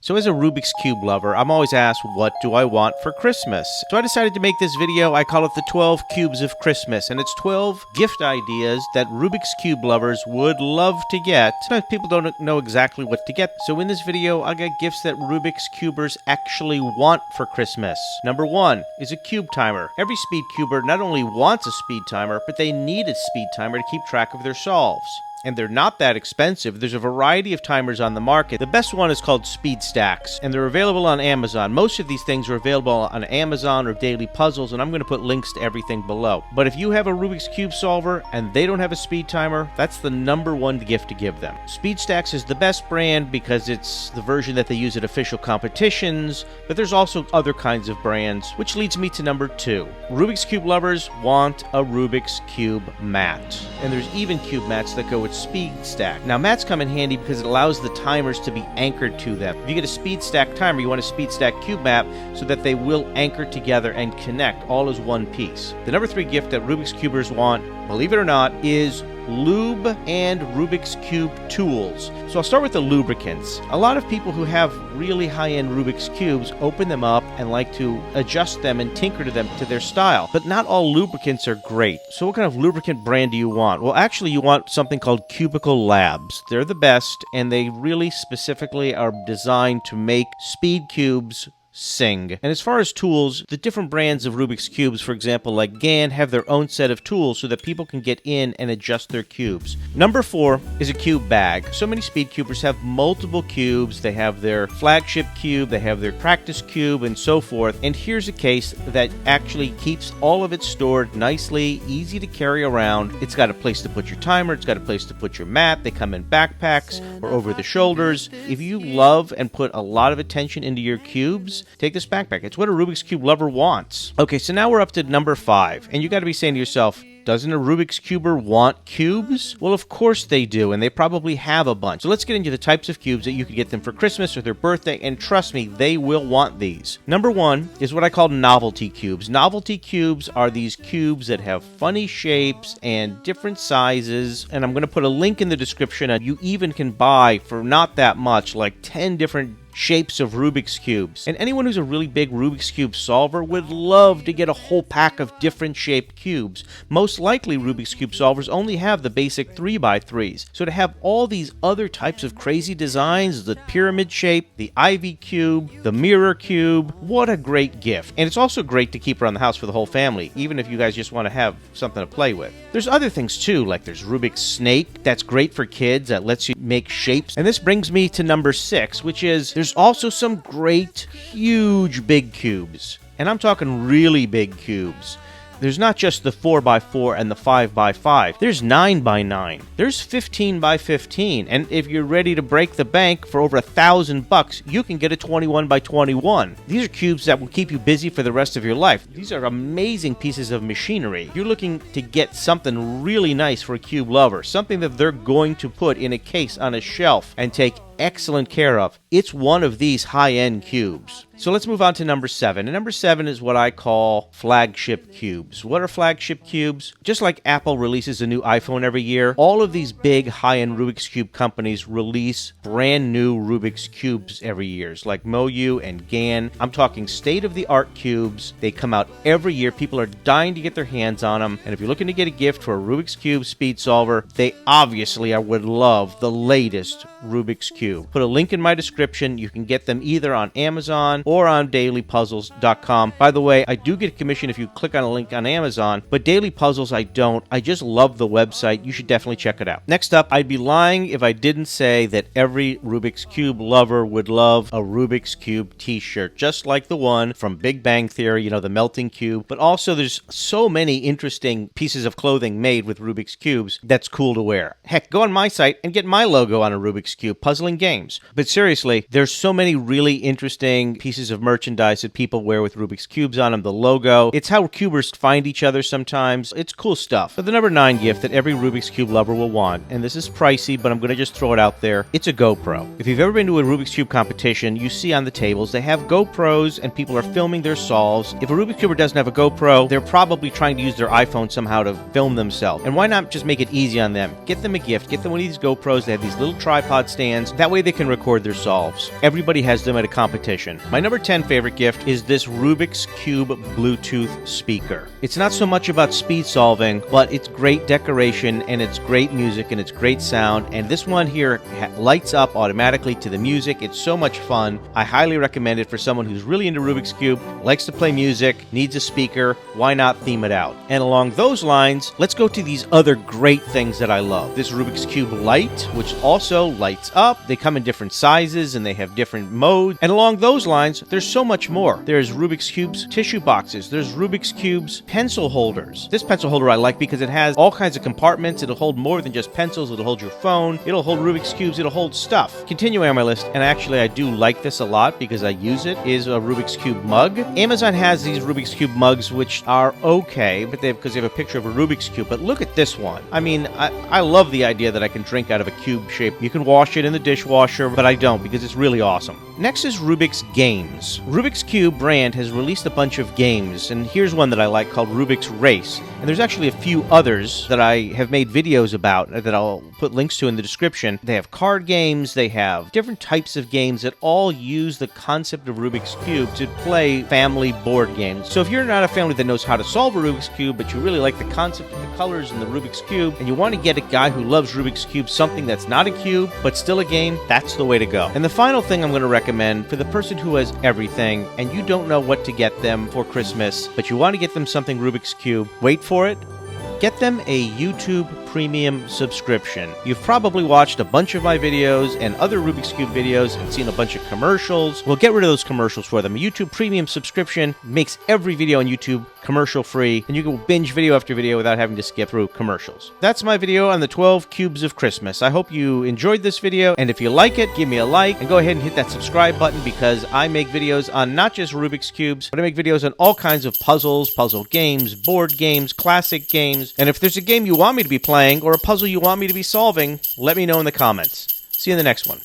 So as a Rubik's Cube lover, I'm always asked, what do I want for Christmas? So I decided to make this video. I call it the 12 Cubes of Christmas, and it's 12 gift ideas that Rubik's Cube lovers would love to get. Sometimes people don't know exactly what to get, so in this video, I'll get gifts that Rubik's Cubers actually want for Christmas. Number 1 is a cube timer. Every speed cuber not only wants a speed timer, but they need a speed timer to keep track of their solves. And they're not that expensive. There's a variety of timers on the market. The best one is called Speedstacks, and they're available on Amazon. Most of these things are available on Amazon or Daily Puzzles, and I'm going to put links to everything below. But if you have a Rubik's Cube solver and they don't have a speed timer, that's the number one gift to give them. Speedstacks is the best brand because it's the version that they use at official competitions, but there's also other kinds of brands, which leads me to number 2. Rubik's Cube lovers want a Rubik's Cube mat. And there's even cube mats that go with SpeedStack. Now, mats come in handy because it allows the timers to be anchored to them. If you get a SpeedStack timer, you want a SpeedStack cube map so that they will anchor together and connect all as one piece. The number 3 gift that Rubik's Cubers want, believe it or not, is Lube and Rubik's Cube tools. So I'll start with the lubricants. A lot of people who have really high-end Rubik's Cubes open them up and like to adjust them and tinker to them to their style. But not all lubricants are great. So what kind of lubricant brand do you want? Well, actually you want something called Cubicle Labs. They're the best, and they really specifically are designed to make speed cubes sing. And as far as tools, the different brands of Rubik's Cubes, for example, like GAN, have their own set of tools so that people can get in and adjust their cubes. Number 4 is a cube bag. So many speed cubers have multiple cubes. They have their flagship cube, they have their practice cube, and so forth. And here's a case that actually keeps all of it stored nicely, easy to carry around. It's got a place to put your timer, it's got a place to put your mat. They come in backpacks or over the shoulders. If you love and put a lot of attention into your cubes, take this backpack. It's what a Rubik's Cube lover wants. Okay, so now we're up to number 5, and you got to be saying to yourself, doesn't a Rubik's Cuber want cubes? Well, of course they do, and they probably have a bunch. So let's get into the types of cubes that you could get them for Christmas or their birthday, and trust me, they will want these. Number 1 is what I call novelty cubes. Novelty cubes are these cubes that have funny shapes and different sizes, and I'm going to put a link in the description, and you even can buy for not that much, like 10 different shapes of Rubik's Cubes. And anyone who's a really big Rubik's Cube solver would love to get a whole pack of different shaped cubes. Most likely Rubik's Cube solvers only have the basic 3x3s. So to have all these other types of crazy designs, the pyramid shape, the ivy cube, the mirror cube, what a great gift. And it's also great to keep around the house for the whole family, even if you guys just want to have something to play with. There's other things too, like there's Rubik's Snake. That's great for kids. That lets you make shapes. And this brings me to number 6, which is there's also some great, huge big cubes. And I'm talking really big cubes. There's not just the 4x4 and the 5x5. There's 9x9. There's 15x15. And if you're ready to break the bank for over $1,000, you can get a 21x21. These are cubes that will keep you busy for the rest of your life. These are amazing pieces of machinery. If you're looking to get something really nice for a cube lover, something that they're going to put in a case on a shelf and take excellent care of, it's one of these high-end cubes. So let's move on to number 7. And number 7 is what I call flagship cubes. What are flagship cubes? Just like Apple releases a new iPhone every year, all of these big high-end Rubik's Cube companies release brand new Rubik's Cubes every year, like Moyu and GAN. I'm talking state-of-the-art cubes. They come out every year. People are dying to get their hands on them. And if you're looking to get a gift for a Rubik's Cube speed solver, they obviously would love the latest Rubik's Cube. Put a link in my description. You can get them either on Amazon or on dailypuzzles.com. By the way, I do get a commission if you click on a link on Amazon, but Daily Puzzles I don't. I just love the website. You should definitely check it out. Next up, I'd be lying if I didn't say that every Rubik's Cube lover would love a Rubik's Cube t-shirt, just like the one from Big Bang Theory, you know, the melting cube. But also there's so many interesting pieces of clothing made with Rubik's Cubes that's cool to wear. Heck, go on my site and get my logo on a Rubik's Cube, PuzzlingGames. But seriously, there's so many really interesting pieces of merchandise that people wear with Rubik's Cubes on them, the logo. It's how cubers find each other sometimes. It's cool stuff. But the number 9 gift that every Rubik's Cube lover will want, and this is pricey, but I'm going to just throw it out there, it's a GoPro. If you've ever been to a Rubik's Cube competition, you see on the tables they have GoPros and people are filming their solves. If a Rubik's Cuber doesn't have a GoPro, they're probably trying to use their iPhone somehow to film themselves. And why not just make it easy on them? Get them a gift. Get them one of these GoPros. They have these little tripod tripod stands. That way they can record their solves. Everybody has them at a competition. My number 10 favorite gift is this Rubik's Cube Bluetooth speaker. It's not so much about speed solving, but it's great decoration and it's great music and it's great sound. And this one here lights up automatically to the music. It's so much fun. I highly recommend it for someone who's really into Rubik's Cube, likes to play music, needs a speaker. Why not theme it out? And along those lines, let's go to these other great things that I love. This Rubik's Cube Light, which also lights up. They come in different sizes and they have different modes. And along those lines, there's so much more. There's Rubik's Cube's tissue boxes. There's Rubik's Cube's pencil holders. This pencil holder I like because it has all kinds of compartments. It'll hold more than just pencils. It'll hold your phone. It'll hold Rubik's Cubes. It'll hold stuff. Continuing on my list, and actually I do like this a lot because I use it, is a Rubik's Cube mug. Amazon has these Rubik's Cube mugs which are okay, but because they have a picture of a Rubik's Cube. But look at this one. I mean, I love the idea that I can drink out of a cube shape. You can wash it in the dishwasher, but I don't because it's really awesome. Next is Rubik's Games. Rubik's Cube brand has released a bunch of games, and here's one that I like called Rubik's Race. And there's actually a few others that I have made videos about that I'll put links to in the description. They have card games, they have different types of games that all use the concept of Rubik's Cube to play family board games. So if you're not a family that knows how to solve a Rubik's Cube, but you really like the concept of the colors in the Rubik's Cube, and you want to get a guy who loves Rubik's Cube something that's not a cube, but still a game, that's the way to go. And the final thing I'm going to recommend for the person who has everything, and you don't know what to get them for Christmas, but you want to get them something Rubik's Cube, wait for it. Get them a YouTube Premium subscription. You've probably watched a bunch of my videos and other Rubik's Cube videos and seen a bunch of commercials. Well, get rid of those commercials for them. A YouTube Premium subscription makes every video on YouTube commercial free, and you can binge video after video without having to skip through commercials. That's my video on the 12 Cubes of Christmas. I hope you enjoyed this video, and if you like it, give me a like, and go ahead and hit that subscribe button because I make videos on not just Rubik's Cubes, but I make videos on all kinds of puzzles, puzzle games, board games, classic games, and if there's a game you want me to be playing or a puzzle you want me to be solving, let me know in the comments. See you in the next one.